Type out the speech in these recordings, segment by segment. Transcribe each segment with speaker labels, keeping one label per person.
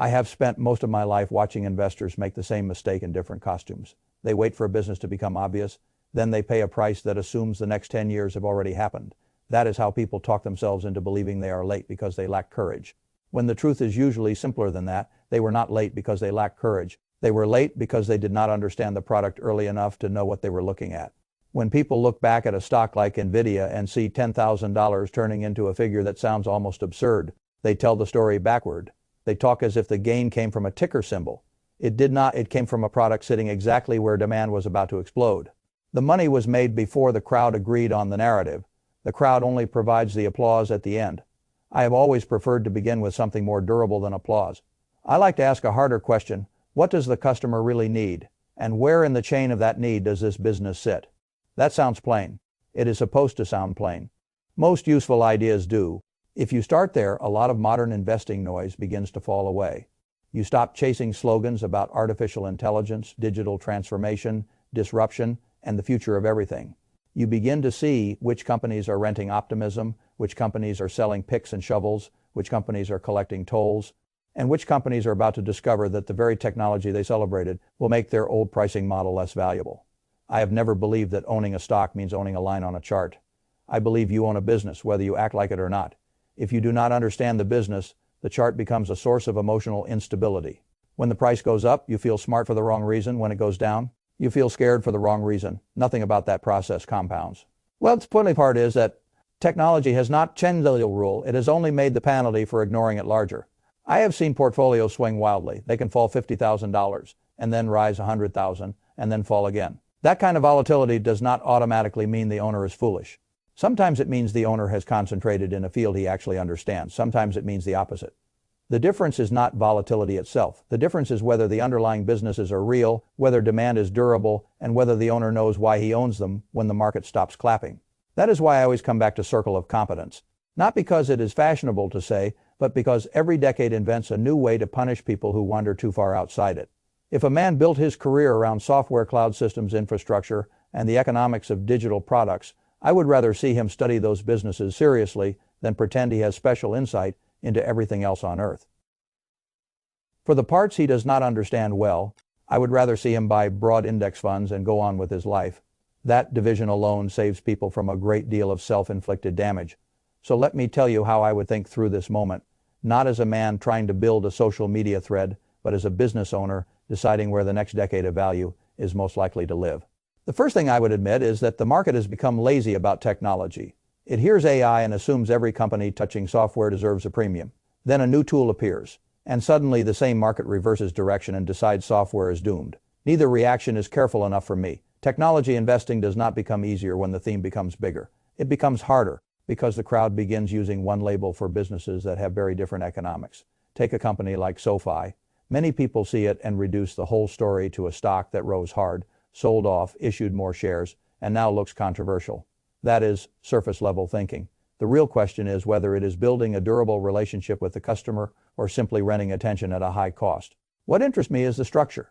Speaker 1: I have spent most of my life watching investors make the same mistake in different costumes. They wait for a business to become obvious, then they pay a price that assumes the next 10 years have already happened. That is how people talk themselves into believing they are late because they lack courage. When the truth is usually simpler than that, they were not late because they lacked courage. They were late because they did not understand the product early enough to know what they were looking at. When people look back at a stock like Nvidia and see $10,000 turning into a figure that sounds almost absurd, they tell the story backward. They talk as if the gain came from a ticker symbol. It did not. It came from a product sitting exactly where demand was about to explode. The money was made before the crowd agreed on the narrative. The crowd only provides the applause at the end. I have always preferred to begin with something more durable than applause. I like to ask a harder question: what does the customer really need? And where in the chain of that need does this business sit? That sounds plain. It is supposed to sound plain. Most useful ideas do. If you start there, a lot of modern investing noise begins to fall away. You stop chasing slogans about artificial intelligence, digital transformation, disruption, and the future of everything. You begin to see which companies are renting optimism, which companies are selling picks and shovels, which companies are collecting tolls, and which companies are about to discover that the very technology they celebrated will make their old pricing model less valuable. I have never believed that owning a stock means owning a line on a chart. I believe you own a business, whether you act like it or not. If you do not understand the business, the chart becomes a source of emotional instability. When the price goes up, you feel smart for the wrong reason. When it goes down, you feel scared for the wrong reason. Nothing about that process compounds. Well, the funny part is that technology has not changed the rule. It has only made the penalty for ignoring it larger. I have seen portfolios swing wildly. They can fall $50,000 and then rise $100,000 and then fall again. That kind of volatility does not automatically mean the owner is foolish. Sometimes it means the owner has concentrated in a field he actually understands. Sometimes it means the opposite. The difference is not volatility itself. The difference is whether the underlying businesses are real, whether demand is durable, and whether the owner knows why he owns them when the market stops clapping. That is why I always come back to circle of competence. Not because it is fashionable to say, but because every decade invents a new way to punish people who wander too far outside it. If a man built his career around software, cloud systems, infrastructure, and the economics of digital products, I would rather see him study those businesses seriously than pretend he has special insight into everything else on earth. For the parts he does not understand well, I would rather see him buy broad index funds and go on with his life. That division alone saves people from a great deal of self-inflicted damage. So let me tell you how I would think through this moment, not as a man trying to build a social media thread, but as a business owner deciding where the next decade of value is most likely to live. The first thing I would admit is that the market has become lazy about technology. It hears AI and assumes every company touching software deserves a premium. Then a new tool appears, and suddenly the same market reverses direction and decides software is doomed. Neither reaction is careful enough for me. Technology investing does not become easier when the theme becomes bigger. It becomes harder because the crowd begins using one label for businesses that have very different economics. Take a company like SoFi. Many people see it and reduce the whole story to a stock that rose hard, sold off, issued more shares, and now looks controversial. That is surface-level thinking. The real question is whether it is building a durable relationship with the customer or simply renting attention at a high cost. What interests me is the structure.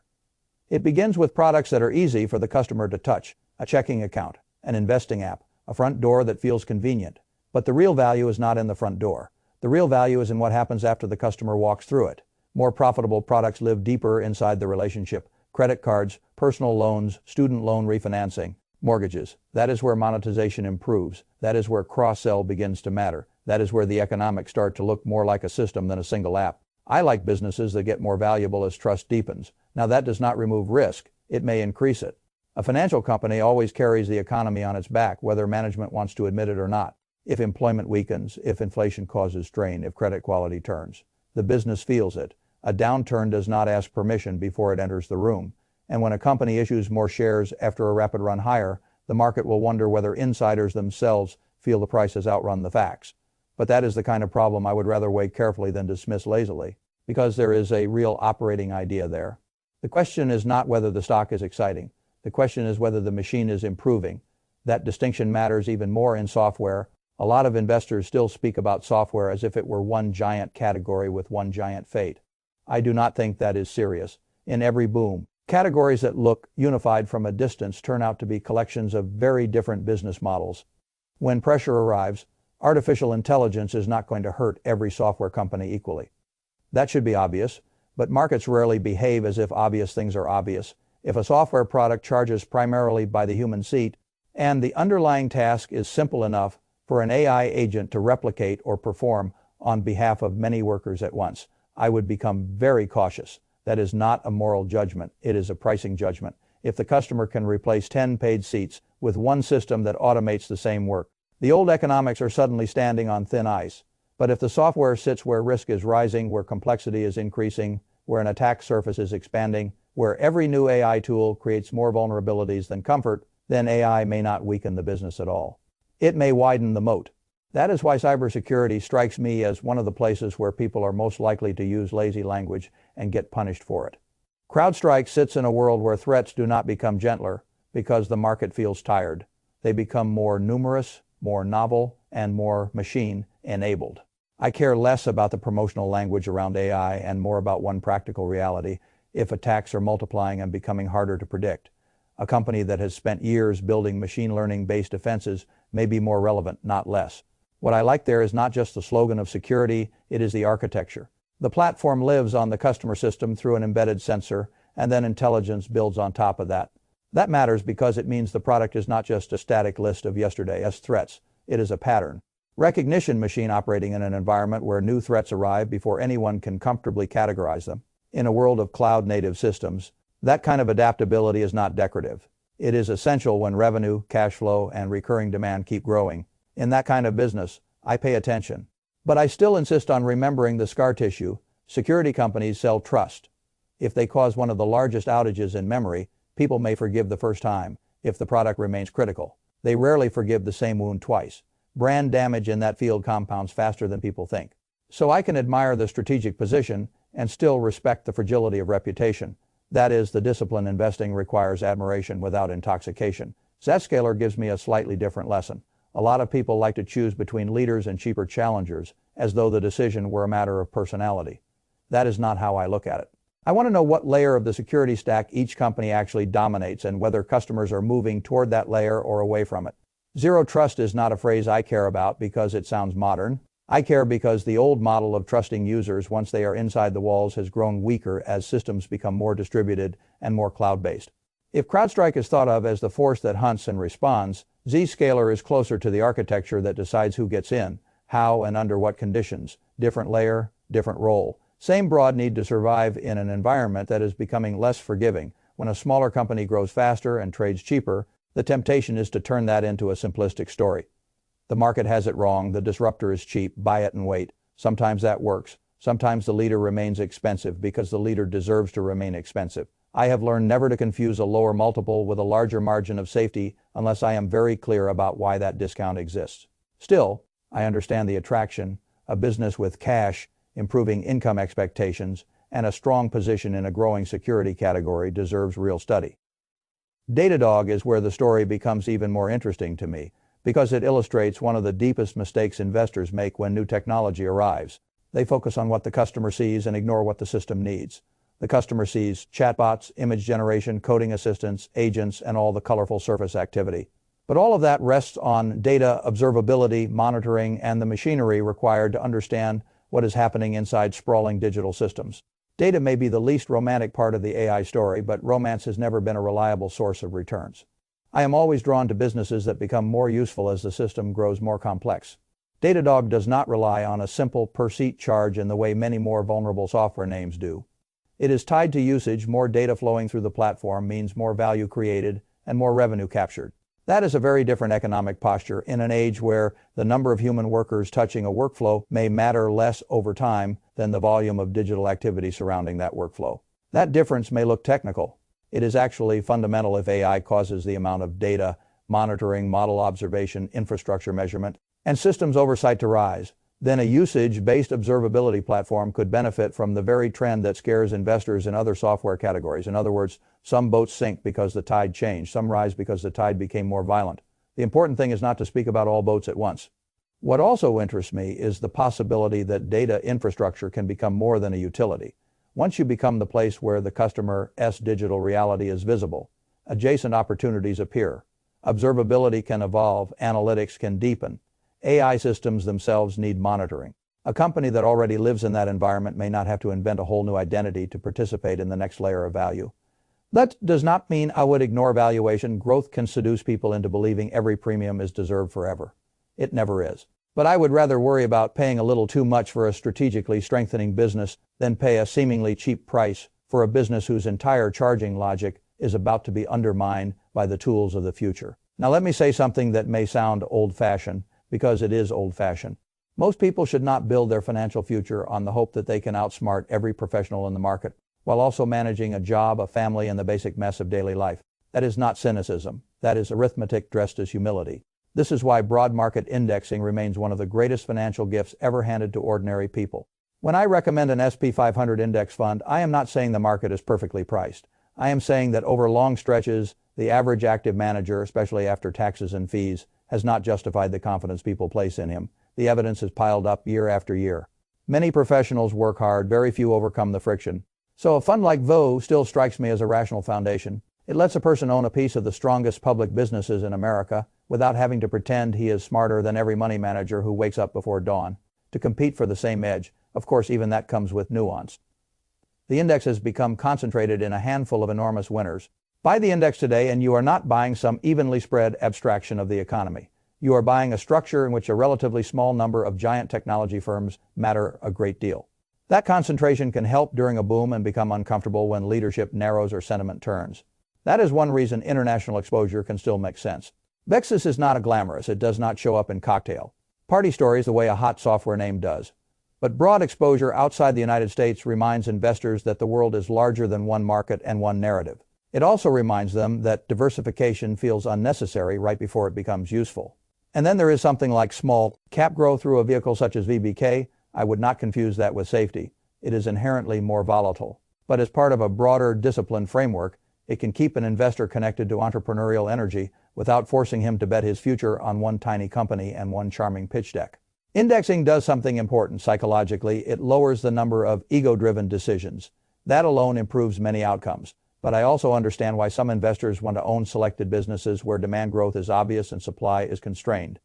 Speaker 1: It begins with products that are easy for the customer to touch, a checking account, an investing app, a front door that feels convenient. But the real value is not in the front door. The real value is in what happens after the customer walks through it. More profitable products live deeper inside the relationship. Credit cards, personal loans, student loan refinancing, mortgages. That is where monetization improves. That is where cross-sell begins to matter. That is where the economics start to look more like a system than a single app. I like businesses that get more valuable as trust deepens. Now that does not remove risk. It may increase it. A financial company always carries the economy on its back, whether management wants to admit it or not. If employment weakens, if inflation causes strain, if credit quality turns, the business feels it. A downturn does not ask permission before it enters the room. And when a company issues more shares after a rapid run higher, the market will wonder whether insiders themselves feel the price has outrun the facts. But that is the kind of problem I would rather weigh carefully than dismiss lazily, because there is a real operating idea there. The question is not whether the stock is exciting. The question is whether the machine is improving. That distinction matters even more in software. A lot of investors still speak about software as if it were one giant category with one giant fate. I do not think that is serious. In every boom, categories that look unified from a distance turn out to be collections of very different business models. When pressure arrives, artificial intelligence is not going to hurt every software company equally. That should be obvious, but markets rarely behave as if obvious things are obvious. If a software product charges primarily by the human seat, and the underlying task is simple enough for an AI agent to replicate or perform on behalf of many workers at once, I would become very cautious. That is not a moral judgment, it is a pricing judgment. If the customer can replace 10 paid seats with one system that automates the same work, the old economics are suddenly standing on thin ice. But if the software sits where risk is rising, where complexity is increasing, where an attack surface is expanding, where every new AI tool creates more vulnerabilities than comfort, then AI may not weaken the business at all. It may widen the moat. That is why cybersecurity strikes me as one of the places where people are most likely to use lazy language and get punished for it. CrowdStrike sits in a world where threats do not become gentler because the market feels tired. They become more numerous, more novel, and more machine-enabled. I care less about the promotional language around AI and more about one practical reality: if attacks are multiplying and becoming harder to predict, a company that has spent years building machine learning-based defenses may be more relevant, not less. What I like there is not just the slogan of security, it is the architecture. The platform lives on the customer system through an embedded sensor, and then intelligence builds on top of that. That matters because it means the product is not just a static list of yesterday's threats, it is a pattern recognition machine operating in an environment where new threats arrive before anyone can comfortably categorize them. In a world of cloud-native systems, that kind of adaptability is not decorative. It is essential when revenue, cash flow, and recurring demand keep growing. In that kind of business, I pay attention. But I still insist on remembering the scar tissue. Security companies sell trust. If they cause one of the largest outages in memory, people may forgive the first time if the product remains critical. They rarely forgive the same wound twice. Brand damage in that field compounds faster than people think. So I can admire the strategic position and still respect the fragility of reputation. That is, the discipline investing requires admiration without intoxication. Zscaler gives me a slightly different lesson. A lot of people like to choose between leaders and cheaper challengers, as though the decision were a matter of personality. That is not how I look at it. I want to know what layer of the security stack each company actually dominates and whether customers are moving toward that layer or away from it. Zero trust is not a phrase I care about because it sounds modern. I care because the old model of trusting users once they are inside the walls has grown weaker as systems become more distributed and more cloud-based. If CrowdStrike is thought of as the force that hunts and responds, Zscaler is closer to the architecture that decides who gets in, how and under what conditions. Different layer, different role. Same broad need to survive in an environment that is becoming less forgiving. When a smaller company grows faster and trades cheaper, the temptation is to turn that into a simplistic story. The market has it wrong, the disruptor is cheap, buy it and wait. Sometimes that works. Sometimes the leader remains expensive because the leader deserves to remain expensive. I have learned never to confuse a lower multiple with a larger margin of safety unless I am very clear about why that discount exists. Still, I understand the attraction. A business with cash, improving income expectations, and a strong position in a growing security category deserves real study. Datadog is where the story becomes even more interesting to me, because it illustrates one of the deepest mistakes investors make when new technology arrives. They focus on what the customer sees and ignore what the system needs. The customer sees chatbots, image generation, coding assistants, agents, and all the colorful surface activity. But all of that rests on data, observability, monitoring, and the machinery required to understand what is happening inside sprawling digital systems. Data may be the least romantic part of the AI story, but romance has never been a reliable source of returns. I am always drawn to businesses that become more useful as the system grows more complex. Datadog does not rely on a simple per-seat charge in the way many more vulnerable software names do. It is tied to usage. More data flowing through the platform means more value created and more revenue captured. That is a very different economic posture in an age where the number of human workers touching a workflow may matter less over time than the volume of digital activity surrounding that workflow. That difference may look technical. It is actually fundamental if AI causes the amount of data, monitoring, model observation, infrastructure measurement, and systems oversight to rise. Then a usage-based observability platform could benefit from the very trend that scares investors in other software categories. In other words, some boats sink because the tide changed, some rise because the tide became more violent. The important thing is not to speak about all boats at once. What also interests me is the possibility that data infrastructure can become more than a utility. Once you become the place where the customer's digital reality is visible, adjacent opportunities appear. Observability can evolve, analytics can deepen. AI systems themselves need monitoring. A company that already lives in that environment may not have to invent a whole new identity to participate in the next layer of value. That does not mean I would ignore valuation. Growth can seduce people into believing every premium is deserved forever. It never is. But I would rather worry about paying a little too much for a strategically strengthening business than pay a seemingly cheap price for a business whose entire charging logic is about to be undermined by the tools of the future. Now let me say something that may sound old-fashioned, because it is old-fashioned. Most people should not build their financial future on the hope that they can outsmart every professional in the market, while also managing a job, a family, and the basic mess of daily life. That is not cynicism. That is arithmetic dressed as humility. This is why broad market indexing remains one of the greatest financial gifts ever handed to ordinary people. When I recommend an S&P 500 index fund, I am not saying the market is perfectly priced. I am saying that over long stretches, the average active manager, especially after taxes and fees, has not justified the confidence people place in him. The evidence has piled up year after year. Many professionals work hard, very few overcome the friction. So a fund like VO still strikes me as a rational foundation. It lets a person own a piece of the strongest public businesses in America without having to pretend he is smarter than every money manager who wakes up before dawn to compete for the same edge. Of course, even that comes with nuance. The index has become concentrated in a handful of enormous winners. Buy the index today and you are not buying some evenly spread abstraction of the economy. You are buying a structure in which a relatively small number of giant technology firms matter a great deal. That concentration can help during a boom and become uncomfortable when leadership narrows or sentiment turns. That is one reason international exposure can still make sense. Vexus is not glamorous. It does not show up in cocktail party stories the way a hot software name does. But broad exposure outside the United States reminds investors that the world is larger than one market and one narrative. It also reminds them that diversification feels unnecessary right before it becomes useful. And then there is something like small cap growth through a vehicle such as VBK. I would not confuse that with safety. It is inherently more volatile. But as part of a broader disciplined framework, it can keep an investor connected to entrepreneurial energy without forcing him to bet his future on one tiny company and one charming pitch deck. Indexing does something important psychologically. It lowers the number of ego-driven decisions. That alone improves many outcomes. But I also understand why some investors want to own selected businesses where demand growth is obvious and supply is constrained.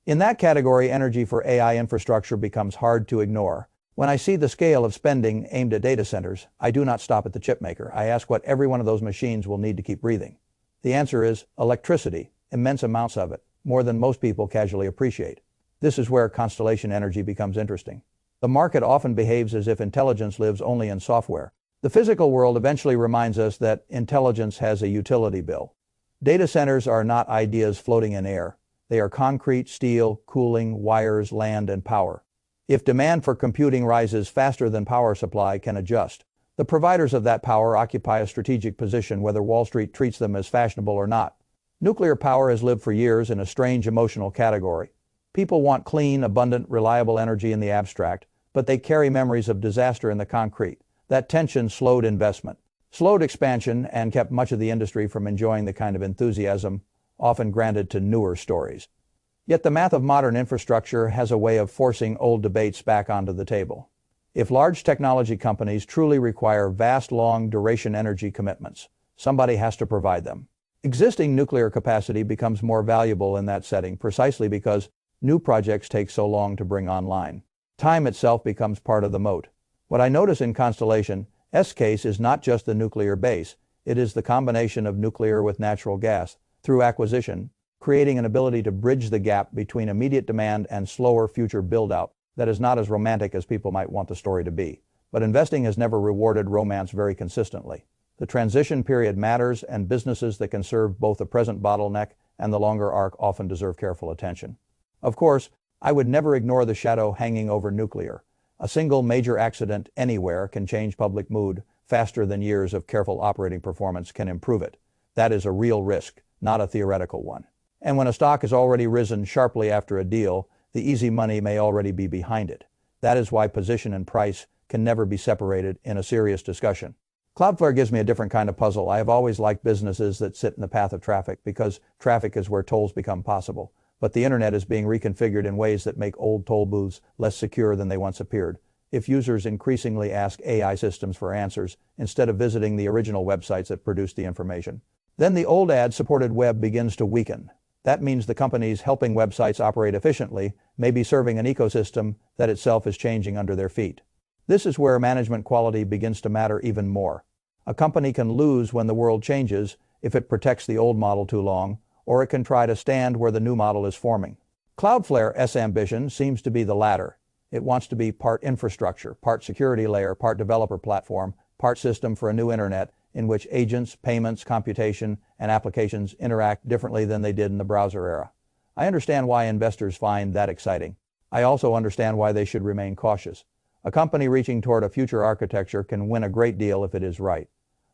Speaker 1: In that category, energy for AI infrastructure becomes hard to ignore. When I see the scale of spending aimed at data centers, I do not stop at the chip maker. I ask what every one of those machines will need to keep breathing. The answer is electricity, immense amounts of it, more than most people casually appreciate. This is where Constellation Energy becomes interesting. The market often behaves as if intelligence lives only in software. The physical world eventually reminds us that intelligence has a utility bill. Data centers are not ideas floating in air. They are concrete, steel, cooling, wires, land, and power. If demand for computing rises faster than power supply can adjust, the providers of that power occupy a strategic position whether Wall Street treats them as fashionable or not. Nuclear power has lived for years in a strange emotional category. People want clean, abundant, reliable energy in the abstract, but they carry memories of disaster in the concrete. That tension slowed investment, slowed expansion, and kept much of the industry from enjoying the kind of enthusiasm often granted to newer stories. Yet the math of modern infrastructure has a way of forcing old debates back onto the table. If large technology companies truly require vast, long-duration energy commitments, somebody has to provide them. Existing nuclear capacity becomes more valuable in that setting precisely because new projects take so long to bring online. Time itself becomes part of the moat. What I notice in Constellation S case is not just the nuclear base, it is the combination of nuclear with natural gas, through acquisition, creating an ability to bridge the gap between immediate demand and slower future build-out that is not as romantic as people might want the story to be. But investing has never rewarded romance very consistently. The transition period matters, and businesses that can serve both the present bottleneck and the longer arc often deserve careful attention. Of course, I would never ignore the shadow hanging over nuclear. A single major accident anywhere can change public mood faster than years of careful operating performance can improve it. That is a real risk, not a theoretical one. And when a stock has already risen sharply after a deal, the easy money may already be behind it. That is why position and price can never be separated in a serious discussion. Cloudflare gives me a different kind of puzzle. I have always liked businesses that sit in the path of traffic because traffic is where tolls become possible. But the internet is being reconfigured in ways that make old toll booths less secure than they once appeared. If users increasingly ask AI systems for answers instead of visiting the original websites that produced the information, then the old ad-supported web begins to weaken. That means the companies helping websites operate efficiently may be serving an ecosystem that itself is changing under their feet. This is where management quality begins to matter even more. A company can lose when the world changes if it protects the old model too long, or it can try to stand where the new model is forming. Cloudflare's ambition seems to be the latter. It wants to be part infrastructure, part security layer, part developer platform, part system for a new internet in which agents, payments, computation, and applications interact differently than they did in the browser era. I understand why investors find that exciting. I also understand why they should remain cautious. A company reaching toward a future architecture can win a great deal if it is right,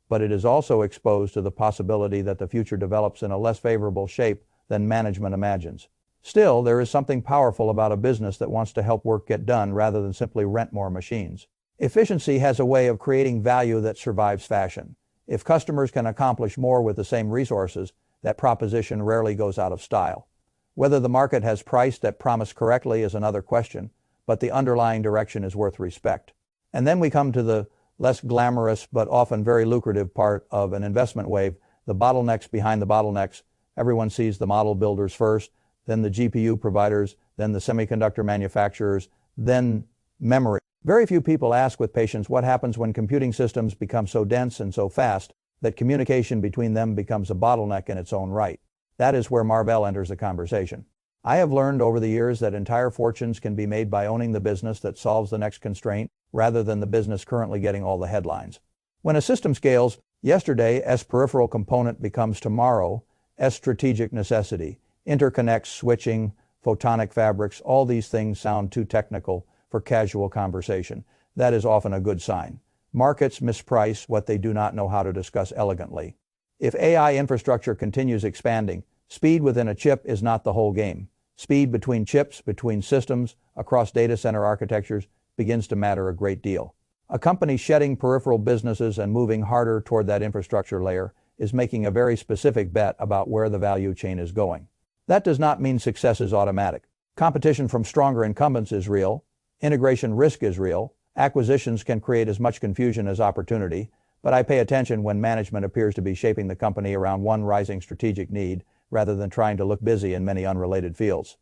Speaker 1: but it is also exposed to the possibility that the future develops in a less favorable shape than management imagines. Still, there is something powerful about a business that wants to help work get done rather than simply rent more machines. Efficiency has a way of creating value that survives fashion. If customers can accomplish more with the same resources, that proposition rarely goes out of style. Whether the market has priced that promise correctly is another question, but the underlying direction is worth respect. And then we come to the less glamorous but often very lucrative part of an investment wave, the bottlenecks behind the bottlenecks. Everyone sees the model builders first, then the GPU providers, then the semiconductor manufacturers, then memory. Very few people ask with patience what happens when computing systems become so dense and so fast that communication between them becomes a bottleneck in its own right. That is where Marvell enters the conversation. I have learned over the years that entire fortunes can be made by owning the business that solves the next constraint rather than the business currently getting all the headlines. When a system scales, yesterday's peripheral component becomes tomorrow's strategic necessity. Interconnects, switching, photonic fabrics, all these things sound too technical for casual conversation. That is often a good sign. Markets misprice what they do not know how to discuss elegantly. If AI infrastructure continues expanding, speed within a chip is not the whole game. Speed between chips, between systems, across data center architectures begins to matter a great deal. A company shedding peripheral businesses and moving harder toward that infrastructure layer is making a very specific bet about where the value chain is going. That does not mean success is automatic. Competition from stronger incumbents is real. Integration risk is real. Acquisitions can create as much confusion as opportunity, but I pay attention when management appears to be shaping the company around one rising strategic need rather than trying to look busy in many unrelated fields.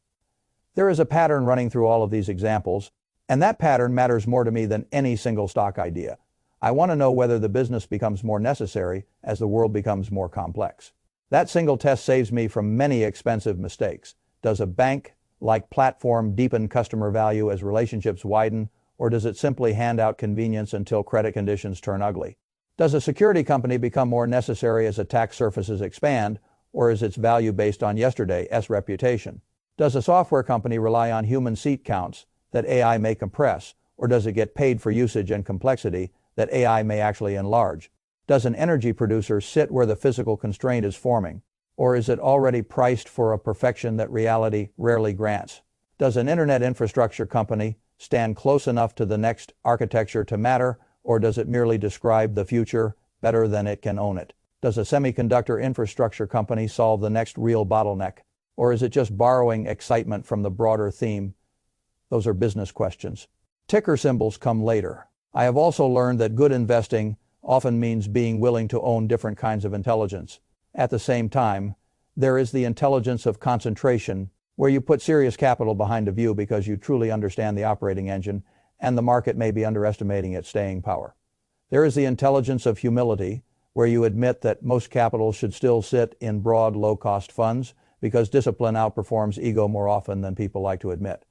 Speaker 1: There is a pattern running through all of these examples, and that pattern matters more to me than any single stock idea. I want to know whether the business becomes more necessary as the world becomes more complex. That single test saves me from many expensive mistakes. Does a bank-like platform deepen customer value as relationships widen, or does it simply hand out convenience until credit conditions turn ugly? Does a security company become more necessary as attack surfaces expand, or is its value based on yesterday's reputation? Does a software company rely on human seat counts that AI may compress, or does it get paid for usage and complexity that AI may actually enlarge? Does an energy producer sit where the physical constraint is forming, or is it already priced for a perfection that reality rarely grants? Does an internet infrastructure company stand close enough to the next architecture to matter, or does it merely describe the future better than it can own it? Does a semiconductor infrastructure company solve the next real bottleneck, or is it just borrowing excitement from the broader theme? Those are business questions. Ticker symbols come later. I have also learned that good investing often means being willing to own different kinds of intelligence. At the same time, there is the intelligence of concentration, where you put serious capital behind a view because you truly understand the operating engine, and the market may be underestimating its staying power. There is the intelligence of humility, where you admit that most capital should still sit in broad, low-cost funds because discipline outperforms ego more often than people like to admit.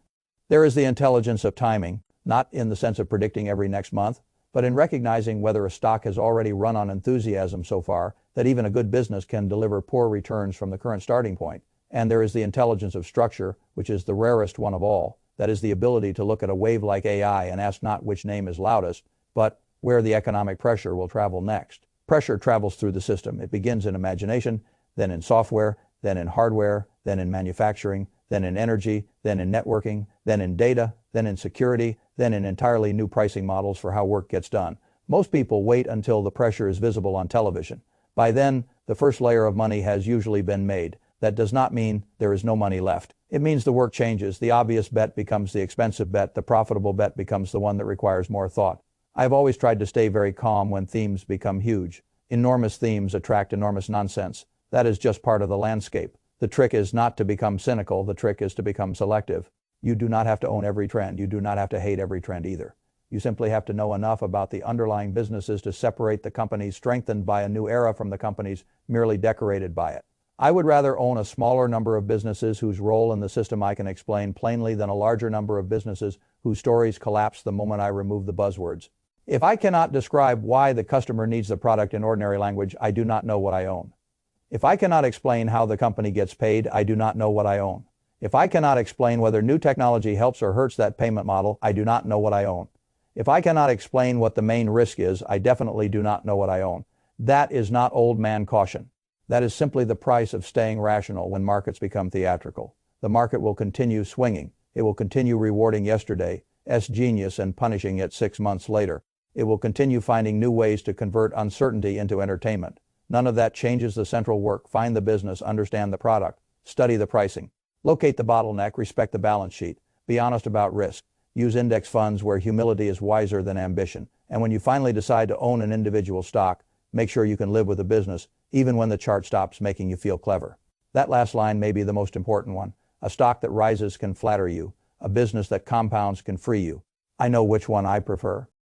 Speaker 1: There is the intelligence of timing, not in the sense of predicting every next month, but in recognizing whether a stock has already run on enthusiasm so far that even a good business can deliver poor returns from the current starting point. And there is the intelligence of structure, which is the rarest one of all. That is the ability to look at a wave like AI and ask not which name is loudest, but where the economic pressure will travel next. Pressure travels through the system. It begins in imagination, then in software, then in hardware, then in manufacturing, then in energy, then in networking, then in data, then in security, then in entirely new pricing models for how work gets done. Most people wait until the pressure is visible on television. By then, the first layer of money has usually been made. That does not mean there is no money left. It means the work changes. The obvious bet becomes the expensive bet. The profitable bet becomes the one that requires more thought. I've always tried to stay very calm when themes become huge. Enormous themes attract enormous nonsense. That is just part of the landscape. The trick is not to become cynical, the trick is to become selective. You do not have to own every trend. You do not have to hate every trend either. You simply have to know enough about the underlying businesses to separate the companies strengthened by a new era from the companies merely decorated by it. I would rather own a smaller number of businesses whose role in the system I can explain plainly than a larger number of businesses whose stories collapse the moment I remove the buzzwords. If I cannot describe why the customer needs the product in ordinary language, I do not know what I own. If I cannot explain how the company gets paid, I do not know what I own. If I cannot explain whether new technology helps or hurts that payment model, I do not know what I own. If I cannot explain what the main risk is, I definitely do not know what I own. That is not old man caution. That is simply the price of staying rational when markets become theatrical. The market will continue swinging. It will continue rewarding yesterday's genius and punishing it 6 months later. It will continue finding new ways to convert uncertainty into entertainment. None of that changes the central work. Find the business, understand the product, study the pricing, locate the bottleneck, respect the balance sheet, be honest about risk, use index funds where humility is wiser than ambition. And when you finally decide to own an individual stock, make sure you can live with the business, even when the chart stops making you feel clever. That last line may be the most important one. A stock that rises can flatter you. A business that compounds can free you. I know which one I prefer.